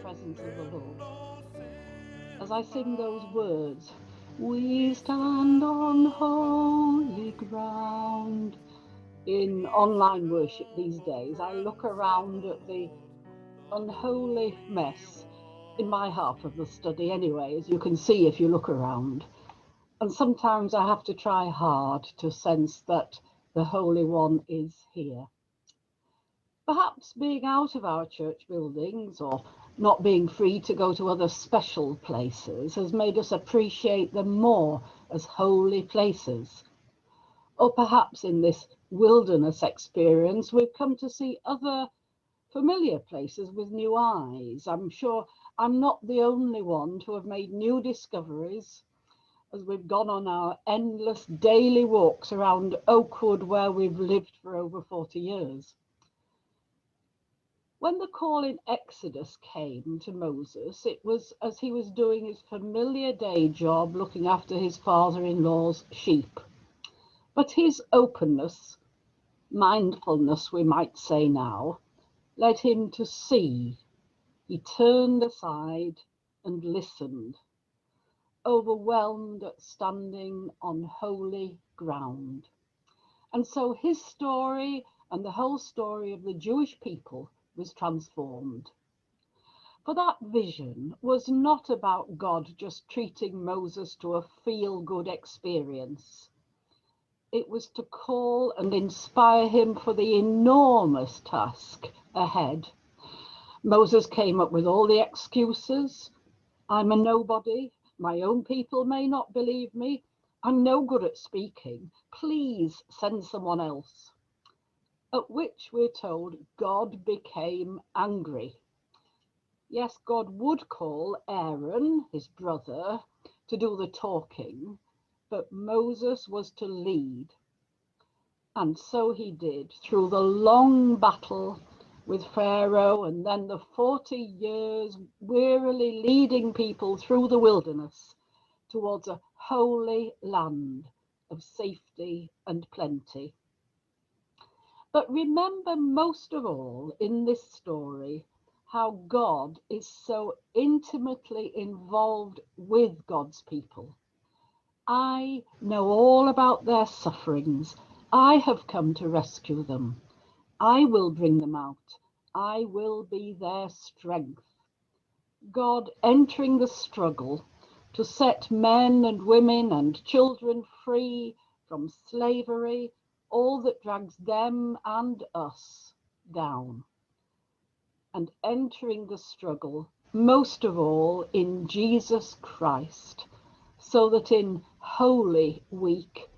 presence of the Lord. As I sing those words, we stand on holy ground. In online worship these days, I look around at the unholy mess in my half of the study anyway, as you can see if you look around. And sometimes I have to try hard to sense that the Holy One is here. Perhaps being out of our church buildings or not being free to go to other special places has made us appreciate them more as holy places. Or perhaps in this wilderness experience, we've come to see other familiar places with new eyes. I'm sure I'm not the only one to have made new discoveries as we've gone on our endless daily walks around Oakwood, where we've lived for over 40 years. When the call in Exodus came to Moses, it was as he was doing his familiar day job looking after his father-in-law's sheep. But his openness, mindfulness we might say now, led him to see. He turned aside and listened, overwhelmed at standing on holy ground. And so his story and the whole story of the Jewish people was transformed. For that vision was not about God just treating Moses to a feel-good experience. It was to call and inspire him for the enormous task ahead. Moses came up with all the excuses. I'm a nobody. My own people may not believe me. I'm no good at speaking. Please send someone else. At which we're told God became angry. Yes, God would call Aaron, his brother, to do the talking, but Moses was to lead. And so he did through the long battle with Pharaoh and then the 40 years wearily leading people through the wilderness towards a holy land of safety and plenty. But remember most of all in this story how God is so intimately involved with God's people. I know all about their sufferings. I have come to rescue them. I will bring them out. I will be their strength. God entering the struggle to set men and women and children free from slavery, all that drags them and us down. And entering the struggle, most of all in Jesus Christ, so that in Holy Week,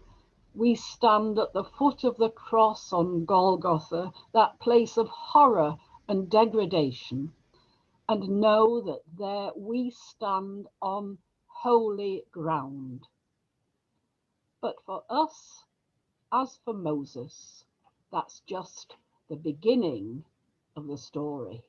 we stand at the foot of the cross on Golgotha, that place of horror and degradation, and know that there we stand on holy ground. But for us, as for Moses, that's just the beginning of the story.